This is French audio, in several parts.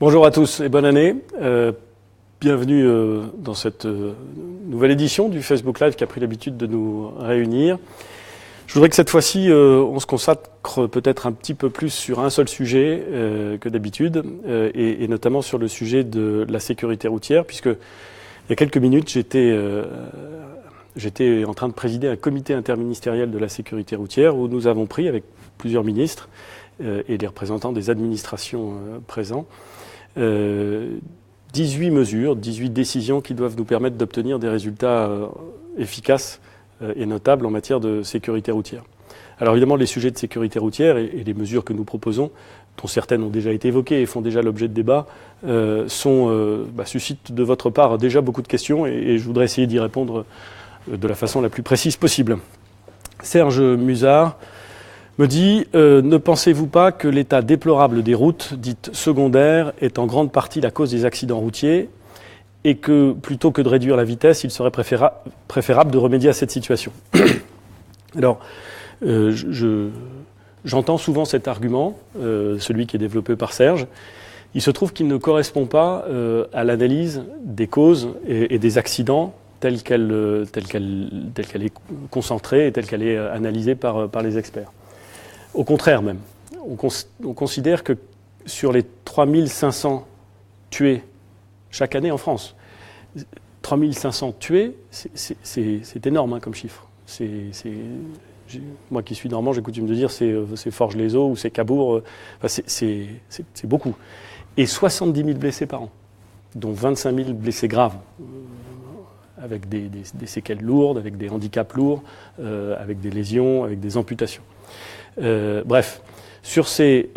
Bonjour à tous et bonne année. Bienvenue dans cette nouvelle édition du Facebook Live qui a pris l'habitude de nous réunir. Je voudrais que cette fois-ci, on se consacre peut-être un petit peu plus sur un seul sujet que d'habitude, et notamment sur le sujet de la sécurité routière, puisque il y a quelques minutes, j'étais en train de présider un comité interministériel de la sécurité routière où nous avons pris, avec plusieurs ministres et les représentants des administrations présents, 18 mesures, 18 décisions qui doivent nous permettre d'obtenir des résultats efficaces et notables en matière de sécurité routière. Alors évidemment, les sujets de sécurité routière et les mesures que nous proposons, dont certaines ont déjà été évoquées et font déjà l'objet de débats, suscitent de votre part déjà beaucoup de questions et je voudrais essayer d'y répondre de la façon la plus précise possible. Serge Musard me dit ne pensez-vous pas que l'état déplorable des routes dites secondaires est en grande partie la cause des accidents routiers et que plutôt que de réduire la vitesse, il serait préférable de remédier à cette situation. Alors, j'entends souvent cet argument, celui qui est développé par Serge. Il se trouve qu'il ne correspond pas à l'analyse des causes et des accidents telle qu'elle est concentrée et telle qu'elle est analysée par les experts. Au contraire même, on considère que sur les 3500 tués chaque année en France, 3500 tués, c'est énorme comme chiffre. Moi qui suis normand, j'ai coutume de dire c'est Forges-les-Eaux ou c'est Cabourg, c'est beaucoup. Et 70 000 blessés par an, dont 25 000 blessés graves, avec des séquelles lourdes, avec des handicaps lourds, avec des lésions, avec des amputations. Bref, sur ces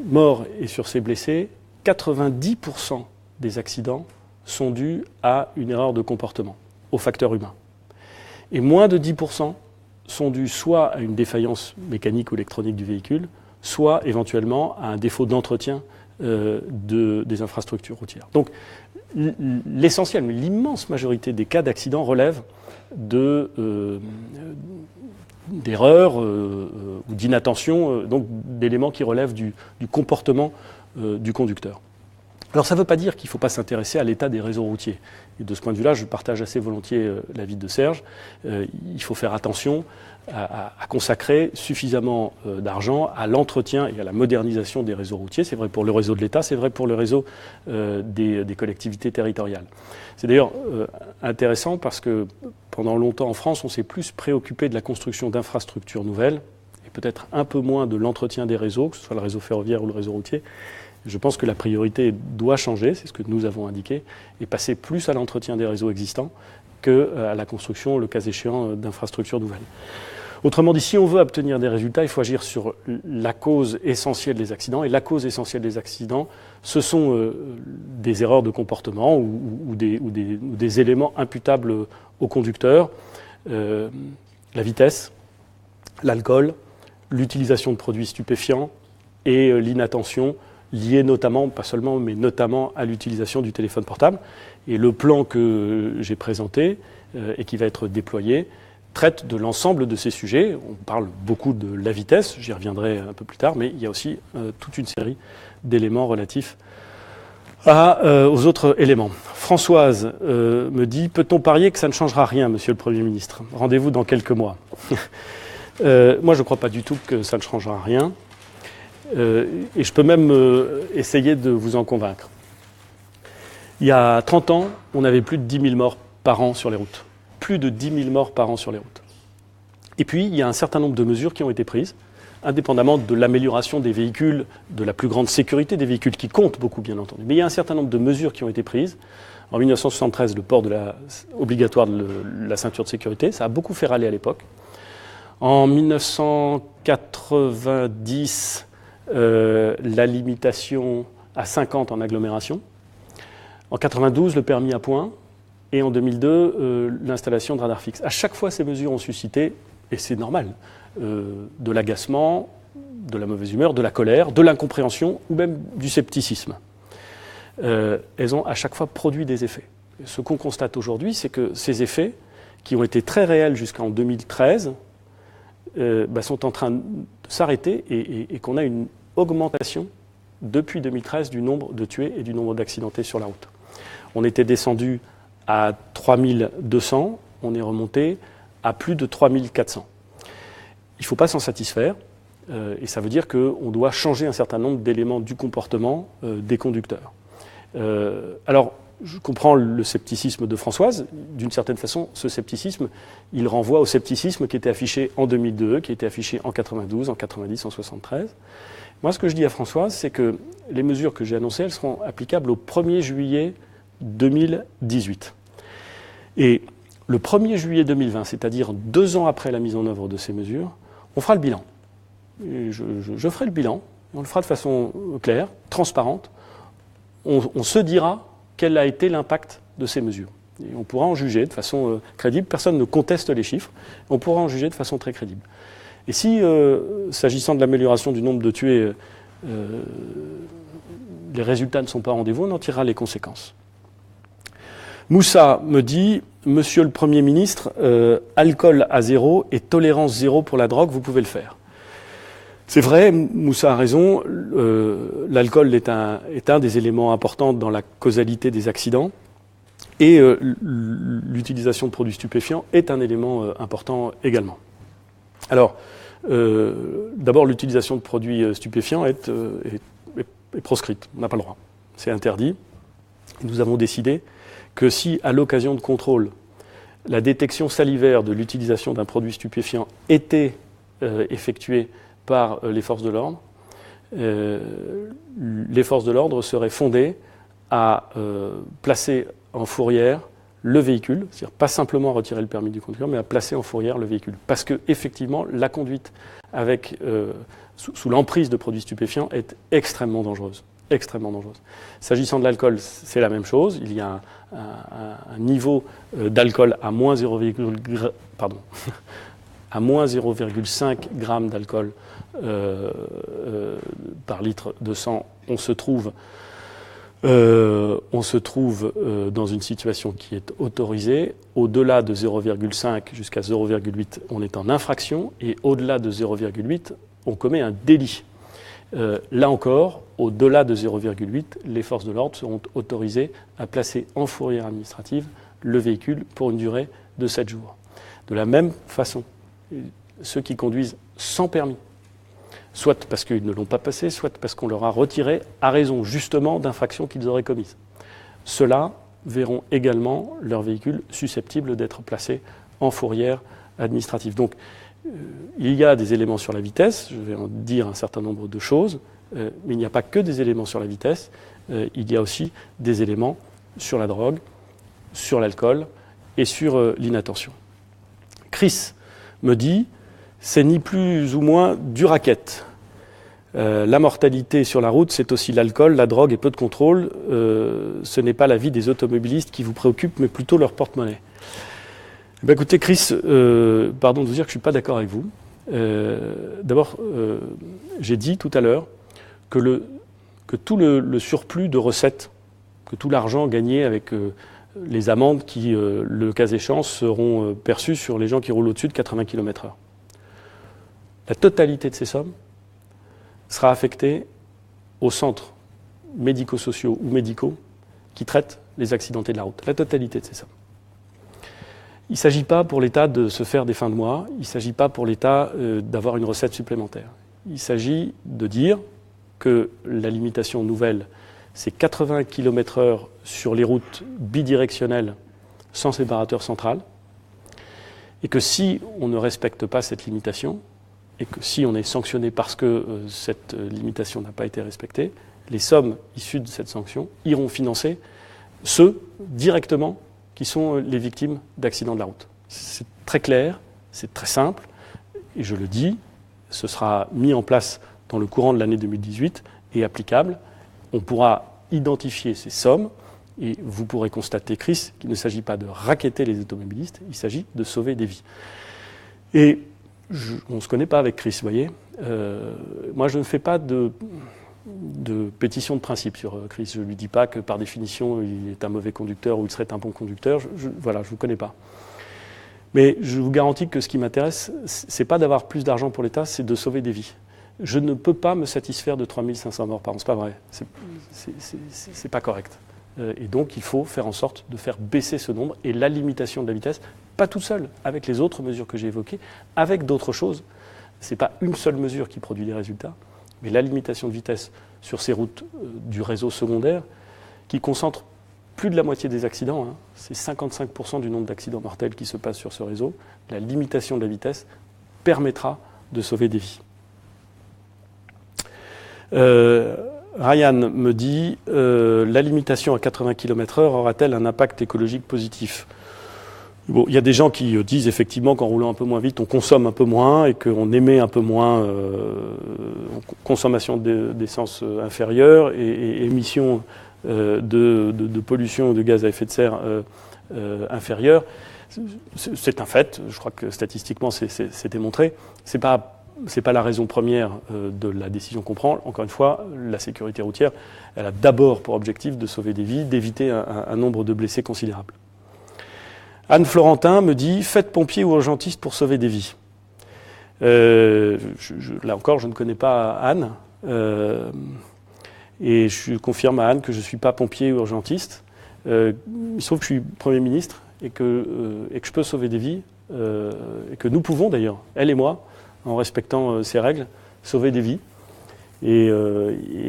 morts et sur ces blessés, 90% des accidents sont dus à une erreur de comportement, au facteur humain. Et moins de 10% sont dus soit à une défaillance mécanique ou électronique du véhicule, soit éventuellement à un défaut d'entretien des infrastructures routières. Donc l'essentiel, mais l'immense majorité des cas d'accidents relèvent d'erreurs ou d'inattention, donc d'éléments qui relèvent du comportement du conducteur. Alors ça ne veut pas dire qu'il ne faut pas s'intéresser à l'état des réseaux routiers. Et de ce point de vue-là, je partage assez volontiers l'avis de Serge. Il faut faire attention à consacrer suffisamment d'argent à l'entretien et à la modernisation des réseaux routiers. C'est vrai pour le réseau de l'État, c'est vrai pour le réseau des collectivités territoriales. C'est d'ailleurs intéressant parce que pendant longtemps en France, on s'est plus préoccupé de la construction d'infrastructures nouvelles et peut-être un peu moins de l'entretien des réseaux, que ce soit le réseau ferroviaire ou le réseau routier. Je pense que la priorité doit changer, c'est ce que nous avons indiqué, et passer plus à l'entretien des réseaux existants qu'à la construction, le cas échéant, d'infrastructures nouvelles. Autrement dit, si on veut obtenir des résultats, il faut agir sur la cause essentielle des accidents. Et la cause essentielle des accidents, ce sont des erreurs de comportement ou des éléments imputables au conducteur. La vitesse, l'alcool, l'utilisation de produits stupéfiants et l'inattention liée notamment, pas seulement, mais notamment à l'utilisation du téléphone portable. Et le plan que j'ai présenté et qui va être déployé traite de l'ensemble de ces sujets. On parle beaucoup de la vitesse, j'y reviendrai un peu plus tard, mais il y a aussi toute une série d'éléments relatifs aux autres éléments. Françoise me dit, peut-on parier que ça ne changera rien, Monsieur le Premier ministre? Rendez-vous dans quelques mois. Moi, je ne crois pas du tout que ça ne changera rien. Et je peux même essayer de vous en convaincre. Il y a 30 ans, on avait plus de 10 000 morts par an sur les routes. Plus de 10 000 morts par an sur les routes. Et puis, il y a un certain nombre de mesures qui ont été prises, indépendamment de l'amélioration des véhicules, de la plus grande sécurité des véhicules, qui comptent beaucoup, bien entendu. Mais il y a un certain nombre de mesures qui ont été prises. En 1973, le port obligatoire de la ceinture de sécurité, ça a beaucoup fait râler à l'époque. En 1990, la limitation à 50 en agglomération. En 92, le permis à points. Et en 2002, l'installation de radars fixes. À chaque fois, ces mesures ont suscité, et c'est normal, de l'agacement, de la mauvaise humeur, de la colère, de l'incompréhension ou même du scepticisme. Elles ont à chaque fois produit des effets. Ce qu'on constate aujourd'hui, c'est que ces effets, qui ont été très réels jusqu'en 2013, sont en train de s'arrêter et qu'on a une augmentation depuis 2013 du nombre de tués et du nombre d'accidentés sur la route. On était descendu à 3200, on est remonté à plus de 3400. Il ne faut pas s'en satisfaire, et ça veut dire qu'on doit changer un certain nombre d'éléments du comportement des conducteurs. Alors, je comprends le scepticisme de Françoise. D'une certaine façon, ce scepticisme, il renvoie au scepticisme qui était affiché en 2002, qui était affiché en 92, en 90, en 73. Moi, ce que je dis à Françoise, c'est que les mesures que j'ai annoncées, elles seront applicables au 1er juillet 2018. Et le 1er juillet 2020, c'est-à-dire 2 ans après la mise en œuvre de ces mesures, on fera le bilan. Et je ferai le bilan, on le fera de façon claire, transparente. On se dira quel a été l'impact de ces mesures. Et on pourra en juger de façon crédible. Personne ne conteste les chiffres. On pourra en juger de façon très crédible. Et si, s'agissant de l'amélioration du nombre de tués, les résultats ne sont pas au rendez-vous, on en tirera les conséquences. Moussa me dit, Monsieur le Premier ministre, alcool à zéro et tolérance zéro pour la drogue, vous pouvez le faire. C'est vrai, Moussa a raison, l'alcool est un des éléments importants dans la causalité des accidents et l'utilisation de produits stupéfiants est un élément important également. Alors, d'abord, l'utilisation de produits stupéfiants est proscrite, on n'a pas le droit, c'est interdit. Nous avons décidé que si, à l'occasion de contrôle, la détection salivaire de l'utilisation d'un produit stupéfiant était effectuée par les forces de l'ordre, les forces de l'ordre seraient fondées à placer en fourrière le véhicule, c'est-à-dire pas simplement à retirer le permis du conducteur, mais à placer en fourrière le véhicule. Parce que effectivement, la conduite avec, sous l'emprise de produits stupéfiants est extrêmement dangereuse. Extrêmement dangereuse. S'agissant de l'alcool, c'est la même chose. Il y a un niveau d'alcool à moins 0,5 grammes d'alcool par litre de sang. On se trouve dans une situation qui est autorisée. Au-delà de 0,5 jusqu'à 0,8, on est en infraction. Et au-delà de 0,8, on commet un délit. Là encore, au-delà de 0,8, les forces de l'ordre seront autorisées à placer en fourrière administrative le véhicule pour une durée de 7 jours. De la même façon, ceux qui conduisent sans permis, soit parce qu'ils ne l'ont pas passé, soit parce qu'on leur a retiré à raison justement d'infractions qu'ils auraient commises. Ceux-là verront également leur véhicule susceptible d'être placé en fourrière administrative. Donc, il y a des éléments sur la vitesse, je vais en dire un certain nombre de choses, mais il n'y a pas que des éléments sur la vitesse, il y a aussi des éléments sur la drogue, sur l'alcool et sur l'inattention. Chris me dit, c'est ni plus ou moins du racket. La mortalité sur la route, c'est aussi l'alcool, la drogue et peu de contrôle. Ce n'est pas la vie des automobilistes qui vous préoccupe, mais plutôt leur porte-monnaie. Ben écoutez, Chris, pardon de vous dire que je ne suis pas d'accord avec vous. D'abord, j'ai dit tout à l'heure que tout le surplus de recettes, que tout l'argent gagné avec les amendes qui, le cas échéant, seront perçues sur les gens qui roulent au-dessus de 80 km/h. La totalité de ces sommes sera affectée aux centres médico-sociaux ou médicaux qui traitent les accidentés de la route. La totalité de ces sommes. Il ne s'agit pas pour l'État de se faire des fins de mois, il ne s'agit pas pour l'État d'avoir une recette supplémentaire. Il s'agit de dire que la limitation nouvelle, c'est 80 km/h sur les routes bidirectionnelles sans séparateur central, et que si on ne respecte pas cette limitation, et que si on est sanctionné parce que cette limitation n'a pas été respectée, les sommes issues de cette sanction iront financer ceux directement qui sont les victimes d'accidents de la route. C'est très clair, c'est très simple, et je le dis, ce sera mis en place dans le courant de l'année 2018 et applicable. On pourra identifier ces sommes, et vous pourrez constater, Chris, qu'il ne s'agit pas de racketter les automobilistes, il s'agit de sauver des vies. Et on ne se connaît pas avec Chris, vous voyez. Moi, je ne fais pas de pétition de principe sur Chris. Je ne lui dis pas que par définition il est un mauvais conducteur ou il serait un bon conducteur. Voilà, je ne vous connais pas. Mais je vous garantis que ce qui m'intéresse, ce n'est pas d'avoir plus d'argent pour l'État, c'est de sauver des vies. je ne peux pas me satisfaire de 3500 morts par an. C'est pas vrai. C'est pas correct. Et donc, il faut faire en sorte de faire baisser ce nombre et la limitation de la vitesse, pas tout seul, avec les autres mesures que j'ai évoquées, avec d'autres choses. Ce n'est pas une seule mesure qui produit des résultats, mais la limitation de vitesse sur ces routes du réseau secondaire, qui concentre plus de la moitié des accidents, hein. C'est 55% du nombre d'accidents mortels qui se passent sur ce réseau. La limitation de la vitesse permettra de sauver des vies. Ryan me dit la limitation à 80 km/h aura-t-elle un impact écologique positif ? Bon, il y a des gens qui disent effectivement qu'en roulant un peu moins vite, on consomme un peu moins et qu'on émet un peu moins consommation d'essence inférieure et émissions de pollution de gaz à effet de serre inférieure. C'est un fait, je crois que statistiquement c'est démontré. C'est pas la raison première de la décision qu'on prend. Encore une fois, la sécurité routière, elle a d'abord pour objectif de sauver des vies, d'éviter un nombre de blessés considérable. Anne Florentin me dit « Faites pompier ou urgentiste pour sauver des vies ». Là encore, je ne connais pas Anne. Et je confirme à Anne que je ne suis pas pompier ou urgentiste. Il se trouve que je suis Premier ministre et que je peux sauver des vies. Et que nous pouvons d'ailleurs, elle et moi, en respectant ces règles, sauver des vies. Et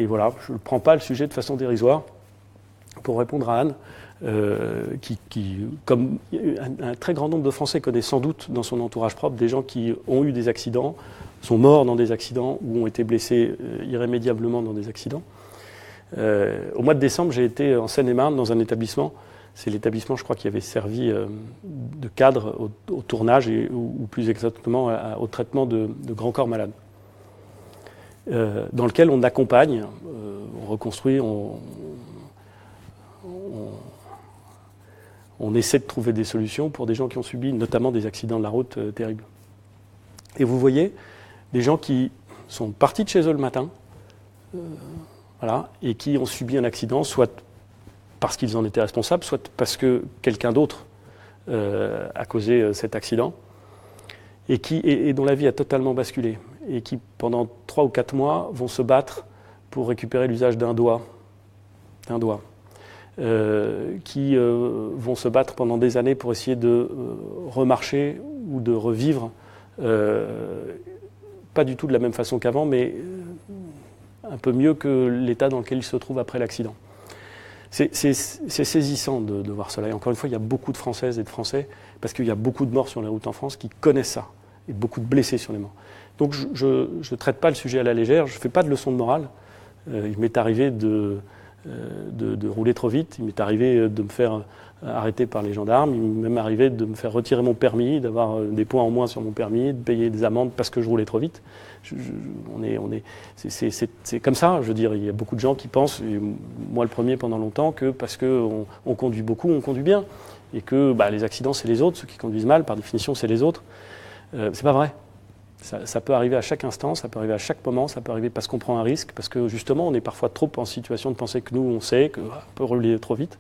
voilà, je ne prends pas le sujet de façon dérisoire. Pour répondre à Anne, comme un très grand nombre de Français connaît sans doute dans son entourage propre des gens qui ont eu des accidents, sont morts dans des accidents ou ont été blessés irrémédiablement dans des accidents. Au mois de décembre, j'ai été en Seine-et-Marne dans un établissement. C'est l'établissement, je crois, qui avait servi de cadre au tournage ou plus exactement au traitement de grands corps malades. Dans lequel on accompagne, on reconstruit, on essaie de trouver des solutions pour des gens qui ont subi notamment des accidents de la route terribles. Et vous voyez des gens qui sont partis de chez eux le matin, voilà, et qui ont subi un accident, soit parce qu'ils en étaient responsables, soit parce que quelqu'un d'autre a causé cet accident, et dont la vie a totalement basculé, et qui, pendant 3 ou 4 mois, vont se battre pour récupérer l'usage d'un doigt. Qui vont se battre pendant des années pour essayer de remarcher ou de revivre, pas du tout de la même façon qu'avant, mais un peu mieux que l'état dans lequel ils se trouvent après l'accident. C'est saisissant de voir cela. Et encore une fois, il y a beaucoup de Françaises et de Français, parce qu'il y a beaucoup de morts sur les routes en France qui connaissent ça, et beaucoup de blessés sur les morts. Donc je ne traite pas le sujet à la légère, je ne fais pas de leçon de morale. Il m'est arrivé de rouler trop vite, il m'est arrivé de me faire arrêter par les gendarmes, il m'est même arrivé de me faire retirer mon permis, d'avoir des points en moins sur mon permis, de payer des amendes parce que je roulais trop vite. C'est comme ça, je veux dire, il y a beaucoup de gens qui pensent, et moi le premier pendant longtemps, que parce qu'on conduit beaucoup, on conduit bien, et que les accidents c'est les autres, ceux qui conduisent mal, par définition c'est les autres. C'est pas vrai. Ça peut arriver à chaque instant, ça peut arriver à chaque moment, ça peut arriver parce qu'on prend un risque, parce que justement on est parfois trop en situation de penser que nous on sait qu'on peut rouler trop vite.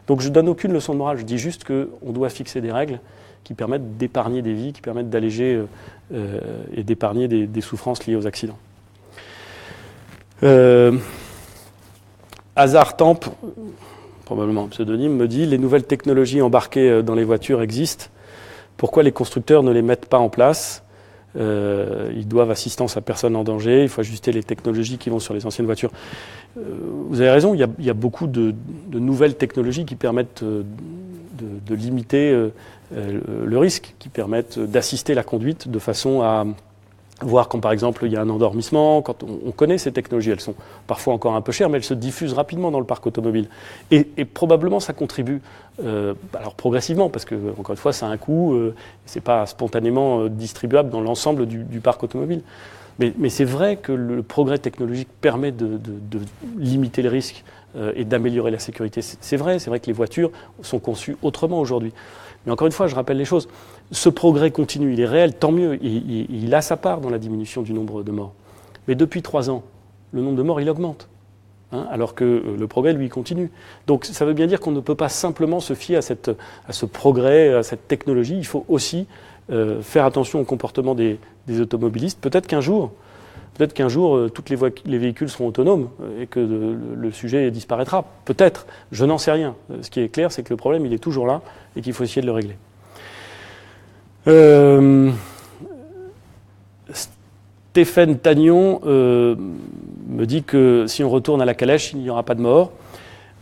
Donc je ne donne aucune leçon de morale, je dis juste qu'on doit fixer des règles qui permettent d'épargner des vies, qui permettent d'alléger et d'épargner des souffrances liées aux accidents. Hazard Temp, probablement un pseudonyme, me dit « Les nouvelles technologies embarquées dans les voitures existent. Pourquoi les constructeurs ne les mettent pas en place ? Ils doivent assistance à personne en danger, il faut ajuster les technologies qui vont sur les anciennes voitures. » Vous avez raison, il y a beaucoup de nouvelles technologies qui permettent de limiter le risque, qui permettent d'assister la conduite de façon à voir quand par exemple il y a un endormissement, quand on connaît ces technologies, elles sont parfois encore un peu chères, mais elles se diffusent rapidement dans le parc automobile. Et probablement ça contribue, alors progressivement, parce que encore une fois ça a un coût, c'est pas spontanément distribuable dans l'ensemble du parc automobile. Mais c'est vrai que le progrès technologique permet de limiter les risques et d'améliorer la sécurité. C'est vrai que les voitures sont conçues autrement aujourd'hui. Mais encore une fois, je rappelle les choses. Ce progrès continue, il est réel, tant mieux. Il a sa part dans la diminution du nombre de morts. Mais depuis 3 ans, le nombre de morts, il augmente. Alors que le progrès, lui, continue. Donc ça veut bien dire qu'on ne peut pas simplement se fier à ce progrès, à cette technologie. Il faut aussi faire attention au comportement des automobilistes. Peut-être qu'un jour, Peut-être qu'un jour, les véhicules seront autonomes et que le sujet disparaîtra. Peut-être, je n'en sais rien. Ce qui est clair, c'est que le problème, il est toujours là et qu'il faut essayer de le régler. Stéphane Tagnon me dit que si on retourne à la calèche, il n'y aura pas de mort.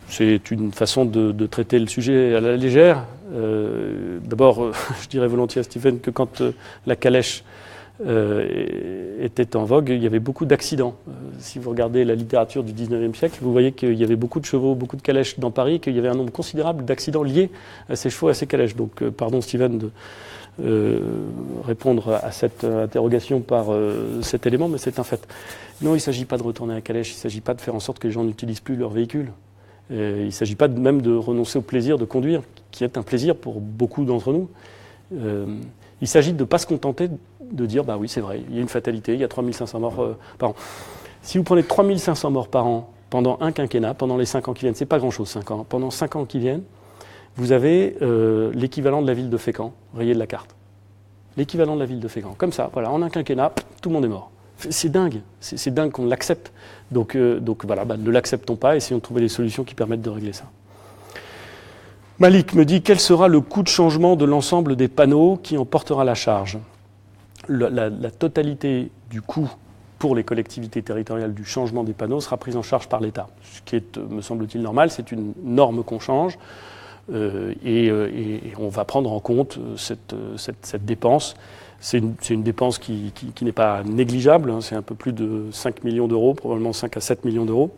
C'est une façon de traiter le sujet à la légère. D'abord, je dirais volontiers à Stéphane que quand la calèche était en vogue, il y avait beaucoup d'accidents. Si vous regardez la littérature du 19e siècle, vous voyez qu'il y avait beaucoup de chevaux, beaucoup de calèches dans Paris, et qu'il y avait un nombre considérable d'accidents liés à ces chevaux, à ces calèches. Donc, pardon Stéphane de répondre à cette interrogation par cet élément, mais c'est un fait. Non, il ne s'agit pas de retourner à la calèche, il ne s'agit pas de faire en sorte que les gens n'utilisent plus leur véhicule. Il ne s'agit pas même de renoncer au plaisir de conduire, qui est un plaisir pour beaucoup d'entre nous. Il s'agit de ne pas se contenter de dire, bah oui, c'est vrai, il y a une fatalité, il y a 3500 morts par an. Si vous prenez 3500 morts par an pendant un quinquennat, pendant les 5 ans qui viennent, c'est pas grand-chose, 5 ans. Pendant 5 ans qui viennent, vous avez l'équivalent de la ville de Fécamp, rayé de la carte. L'équivalent de la ville de Fécamp. Comme ça, voilà, en un quinquennat, tout le monde est mort. C'est dingue, c'est dingue qu'on l'accepte. Donc voilà, ne l'acceptons pas, essayons de trouver des solutions qui permettent de régler ça. Malik me dit, quel sera le coût de changement de l'ensemble des panneaux qui en portera la charge ? La totalité du coût pour les collectivités territoriales du changement des panneaux sera prise en charge par l'État. Ce qui est, me semble-t-il, normal, c'est une norme qu'on change et on va prendre en compte cette dépense. C'est une dépense qui n'est pas négligeable, hein, c'est un peu plus de 5 millions d'euros, probablement 5 à 7 millions d'euros.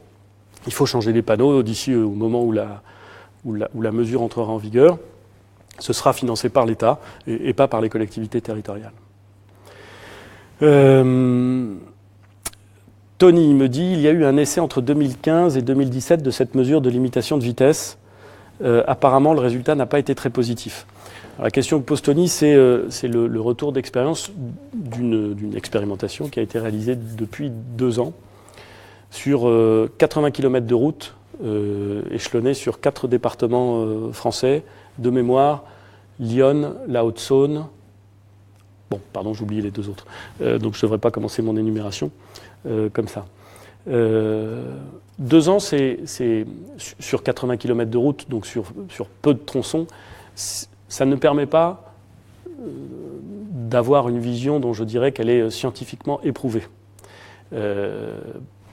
Il faut changer les panneaux d'ici au moment où la mesure entrera en vigueur. Ce sera financé par l'État et pas par les collectivités territoriales. Tony me dit, il y a eu un essai entre 2015 et 2017 de cette mesure de limitation de vitesse. Apparemment, le résultat n'a pas été très positif. Alors, la question que pose Tony, c'est le retour d'expérience d'une expérimentation qui a été réalisée depuis 2 ans sur 80 km de route échelonnée sur 4 départements français, de mémoire, l'Yonne, la Haute-Saône. Bon, pardon, j'ai oublié les 2 autres. Donc je ne devrais pas commencer mon énumération comme ça. 2 ans, c'est sur 80 km de route, donc sur peu de tronçons. Ça ne permet pas d'avoir une vision dont je dirais qu'elle est scientifiquement éprouvée.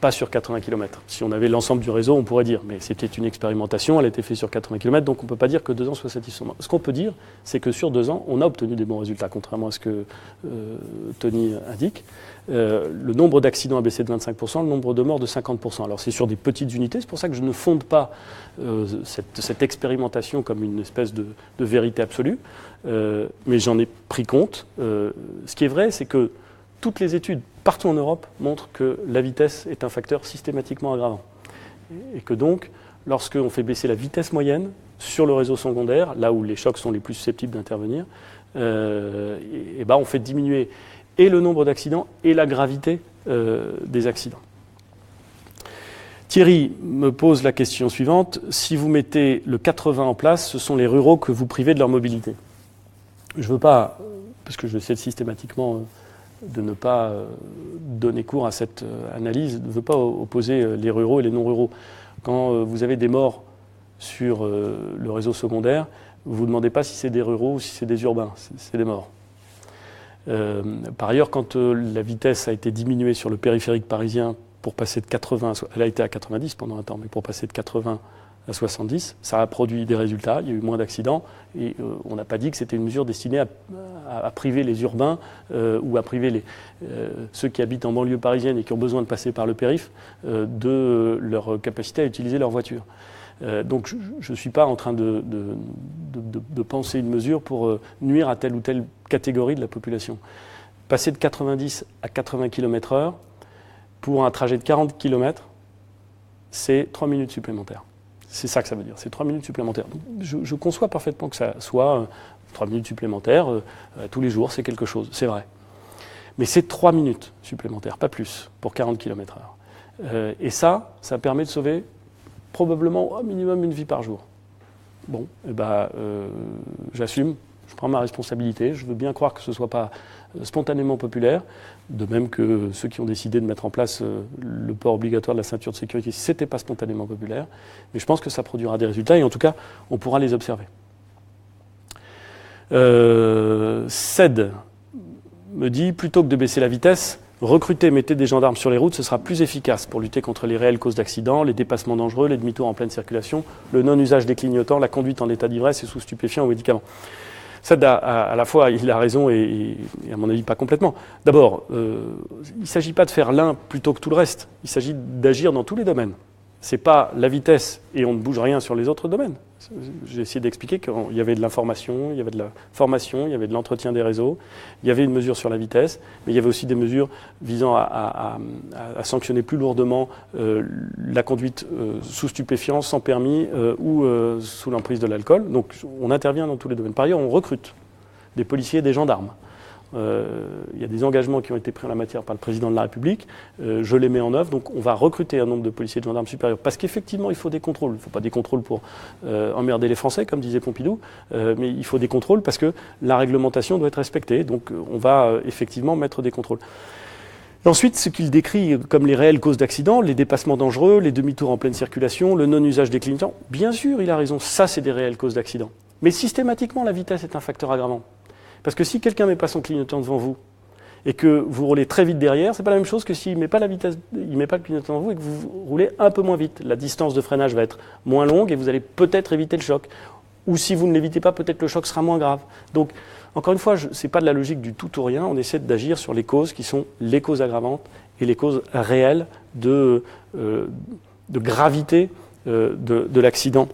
Pas sur 80 km. Si on avait l'ensemble du réseau, on pourrait dire, mais c'était une expérimentation, elle a été faite sur 80 km, donc on ne peut pas dire que 2 ans soit satisfaisant. Ce qu'on peut dire, c'est que sur 2 ans, on a obtenu des bons résultats, contrairement à ce que Tony indique. Le nombre d'accidents a baissé de 25%, le nombre de morts de 50%. Alors c'est sur des petites unités, c'est pour ça que je ne fonde pas cette expérimentation comme une espèce de vérité absolue, mais j'en ai pris compte. Ce qui est vrai, c'est que toutes les études partout en Europe montrent que la vitesse est un facteur systématiquement aggravant. Et que donc, lorsqu'on fait baisser la vitesse moyenne sur le réseau secondaire, là où les chocs sont les plus susceptibles d'intervenir, on fait diminuer et le nombre d'accidents et la gravité des accidents. Thierry me pose la question suivante. Si vous mettez le 80 en place, ce sont les ruraux que vous privez de leur mobilité. Je ne veux pas, parce que je sais systématiquement de ne pas donner cours à cette analyse, ne veux pas opposer les ruraux et les non-ruraux. Quand vous avez des morts sur le réseau secondaire, vous ne vous demandez pas si c'est des ruraux ou si c'est des urbains, c'est des morts. Par ailleurs, quand la vitesse a été diminuée sur le périphérique parisien pour passer de 80 elle a été à 90 pendant un temps, mais pour passer de 80 à 70, ça a produit des résultats, il y a eu moins d'accidents, et on n'a pas dit que c'était une mesure destinée à priver les urbains ou à priver ceux qui habitent en banlieue parisienne et qui ont besoin de passer par le périph' de leur capacité à utiliser leur voiture. Donc je ne suis pas en train de penser une mesure pour nuire à telle ou telle catégorie de la population. Passer de 90 à 80 km/h pour un trajet de 40 km, c'est 3 minutes supplémentaires. C'est ça que ça veut dire, c'est 3 minutes supplémentaires. Donc, je conçois parfaitement que ça soit 3 minutes supplémentaires tous les jours, c'est quelque chose, c'est vrai. Mais c'est 3 minutes supplémentaires, pas plus, pour 40 km/h. Et ça permet de sauver probablement au minimum une vie par jour. Bon, j'assume, je prends ma responsabilité, je veux bien croire que ce ne soit pas spontanément populaire, de même que ceux qui ont décidé de mettre en place le port obligatoire de la ceinture de sécurité, ce n'était pas spontanément populaire, mais je pense que ça produira des résultats et en tout cas, on pourra les observer. CED me dit, plutôt que de baisser la vitesse, recrutez, mettez des gendarmes sur les routes, ce sera plus efficace pour lutter contre les réelles causes d'accidents, les dépassements dangereux, les demi-tours en pleine circulation, le non-usage des clignotants, la conduite en état d'ivresse et sous stupéfiants ou médicaments. Ça, à la fois, il a raison et à mon avis, pas complètement. D'abord, il ne s'agit pas de faire l'un plutôt que tout le reste. Il s'agit d'agir dans tous les domaines. Ce n'est pas la vitesse et on ne bouge rien sur les autres domaines. J'ai essayé d'expliquer qu'il y avait de l'information, il y avait de la formation, il y avait de l'entretien des réseaux, il y avait une mesure sur la vitesse, mais il y avait aussi des mesures visant à sanctionner plus lourdement la conduite sous stupéfiants, sans permis ou sous l'emprise de l'alcool. Donc on intervient dans tous les domaines. Par ailleurs, on recrute des policiers et des gendarmes. Il y a des engagements qui ont été pris en la matière par le président de la République. Je les mets en œuvre. Donc on va recruter un nombre de policiers et de gendarmes supérieurs. Parce qu'effectivement, il faut des contrôles. Il ne faut pas des contrôles pour emmerder les Français, comme disait Pompidou. Mais il faut des contrôles parce que la réglementation doit être respectée. Donc on va effectivement mettre des contrôles. Et ensuite, ce qu'il décrit comme les réelles causes d'accidents, les dépassements dangereux, les demi-tours en pleine circulation, le non-usage des clignotants, bien sûr, il a raison. Ça, c'est des réelles causes d'accidents. Mais systématiquement, la vitesse est un facteur aggravant. Parce que si quelqu'un ne met pas son clignotant devant vous et que vous roulez très vite derrière, ce n'est pas la même chose que s'il ne met pas la vitesse, il met pas le clignotant devant vous et que vous roulez un peu moins vite. La distance de freinage va être moins longue et vous allez peut-être éviter le choc. Ou si vous ne l'évitez pas, peut-être le choc sera moins grave. Donc, encore une fois, ce n'est pas de la logique du tout ou rien. On essaie d'agir sur les causes qui sont les causes aggravantes et les causes réelles de gravité de l'accident.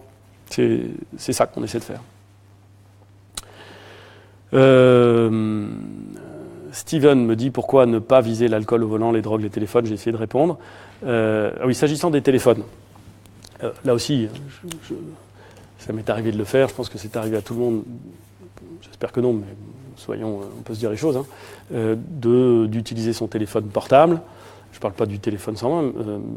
C'est ça qu'on essaie de faire. Steven me dit pourquoi ne pas viser l'alcool au volant, les drogues, les téléphones. J'ai essayé de répondre. Oui, s'agissant des téléphones, là aussi, ça m'est arrivé de le faire. Je pense que c'est arrivé à tout le monde. J'espère que non, mais soyons, on peut se dire les choses. D'utiliser son téléphone portable. Je ne parle pas du téléphone sans main,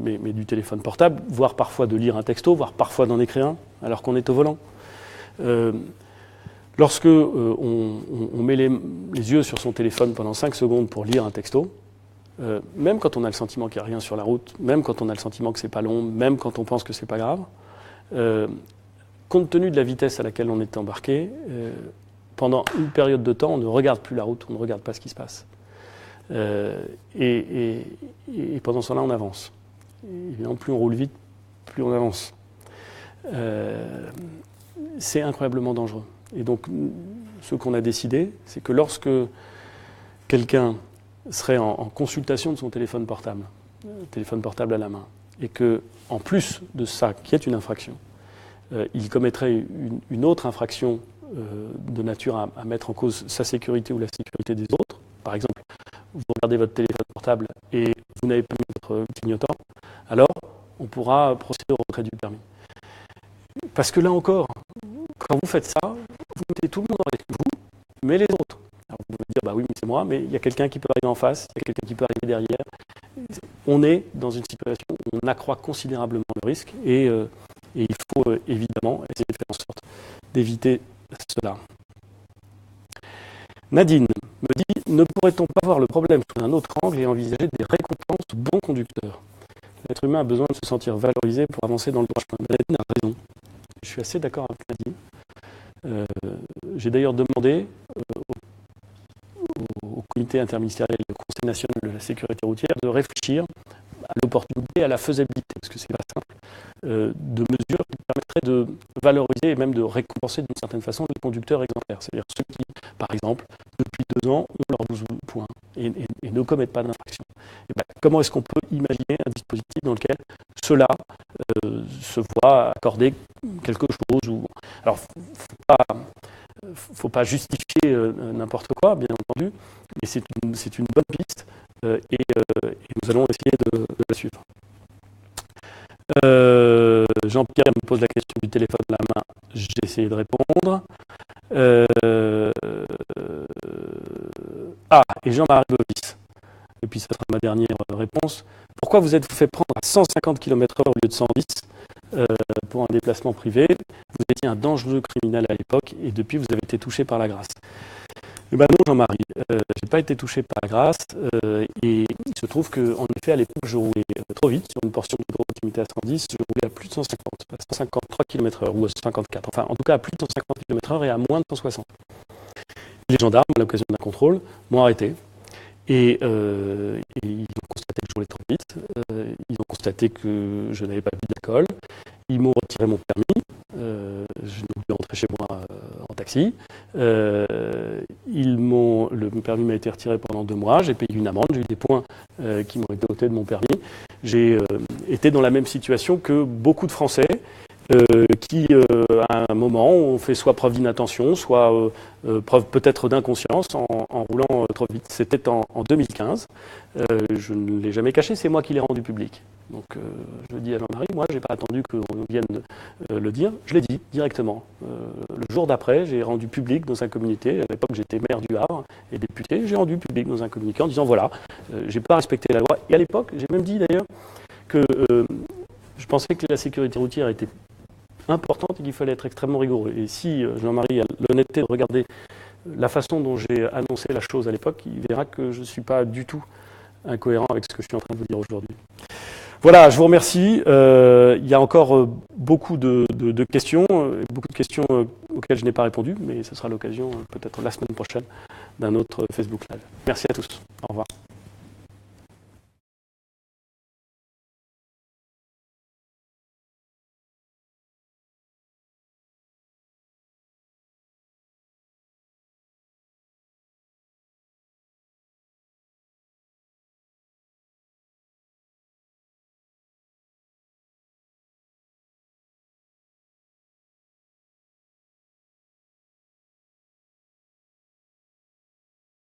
mais du téléphone portable, voire parfois de lire un texto, voire parfois d'en écrire un, alors qu'on est au volant. Lorsque on met les yeux sur son téléphone pendant 5 secondes pour lire un texto, même quand on a le sentiment qu'il n'y a rien sur la route, même quand on a le sentiment que ce n'est pas long, même quand on pense que ce n'est pas grave, compte tenu de la vitesse à laquelle on est embarqué, pendant une période de temps, on ne regarde plus la route, on ne regarde pas ce qui se passe. Et pendant ce temps-là, on avance. Évidemment, plus on roule vite, plus on avance. C'est incroyablement dangereux. Et donc, ce qu'on a décidé, c'est que lorsque quelqu'un serait en consultation de son téléphone portable à la main, et que, en plus de ça, qui est une infraction, il commettrait une autre infraction de nature à mettre en cause sa sécurité ou la sécurité des autres, par exemple, vous regardez votre téléphone portable et vous n'avez pas mis votre clignotant, alors on pourra procéder au retrait du permis. Parce que là encore, quand vous faites ça, vous mettez tout le monde en risque, vous, mais les autres. Alors vous pouvez dire, bah oui, mais c'est moi, mais il y a quelqu'un qui peut arriver en face, il y a quelqu'un qui peut arriver derrière. On est dans une situation où on accroît considérablement le risque et il faut évidemment essayer de faire en sorte d'éviter cela. Nadine me dit, ne pourrait-on pas voir le problème sous un autre angle et envisager des récompenses de bons conducteurs? L'être humain a besoin de se sentir valorisé pour avancer dans le droit chemin. Nadine a raison. Je suis assez d'accord avec Nadine. J'ai d'ailleurs demandé au comité interministériel et au Conseil national de la sécurité routière de réfléchir à l'opportunité et à la faisabilité, parce que c'est pas simple, de mesures qui permettraient de valoriser et même de récompenser d'une certaine façon les conducteurs exemplaires. C'est-à-dire ceux qui, par exemple, depuis 2 ans, ont leur 12 points et ne commettent pas d'infraction. Comment est-ce qu'on peut imaginer un dispositif dans lequel ceux-là se voient accorder quelque chose Alors, faut pas justifier n'importe quoi, bien entendu, mais c'est une bonne piste et nous allons essayer de la suivre. Jean-Pierre me pose la question du téléphone à la main. J'ai essayé de répondre. Et Jean-Marie Bovis. Et puis ça sera ma dernière réponse. Pourquoi vous êtes fait prendre à 150 km/h au lieu de 110 ? pour un déplacement privé. Vous étiez un dangereux criminel à l'époque et depuis vous avez été touché par la grâce. Eh ben non, Jean-Marie, j'ai pas été touché par la grâce et il se trouve qu'en effet à l'époque je roulais trop vite sur une portion d'autoroute limitée à 110, je roulais à plus de 150, à 153 km/h ou à 54, enfin en tout cas à plus de 150 km/h et à moins de 160. Les gendarmes, à l'occasion d'un contrôle, m'ont arrêté et ils ont constaté que je roulais trop vite, ils ont constaté que je n'avais pas bu d'alcool, ils m'ont retiré mon permis, je n'ai pu rentrer chez moi en taxi. Le permis m'a été retiré pendant 2 mois, j'ai payé une amende, j'ai eu des points qui m'ont été ôtés de mon permis. J'ai été dans la même situation que beaucoup de Français qui, à un moment, ont fait soit preuve d'inattention, soit preuve peut-être d'inconscience en roulant trop vite. C'était en 2015. Je ne l'ai jamais caché, c'est moi qui l'ai rendu public. Donc je dis à Jean-Marie, moi j'ai pas attendu qu'on vienne le dire, je l'ai dit directement. Le jour d'après, j'ai rendu public dans un communiqué, à l'époque j'étais maire du Havre et député, j'ai rendu public dans un communiqué en disant voilà, j'ai pas respecté la loi. Et à l'époque, j'ai même dit d'ailleurs que je pensais que la sécurité routière était importante et qu'il fallait être extrêmement rigoureux. Et si Jean-Marie a l'honnêteté de regarder la façon dont j'ai annoncé la chose à l'époque, il verra que je ne suis pas du tout incohérent avec ce que je suis en train de vous dire aujourd'hui. Voilà, je vous remercie. Il y a encore beaucoup de questions, beaucoup de questions auxquelles je n'ai pas répondu, mais ce sera l'occasion peut-être la semaine prochaine d'un autre Facebook Live. Merci à tous. Au revoir.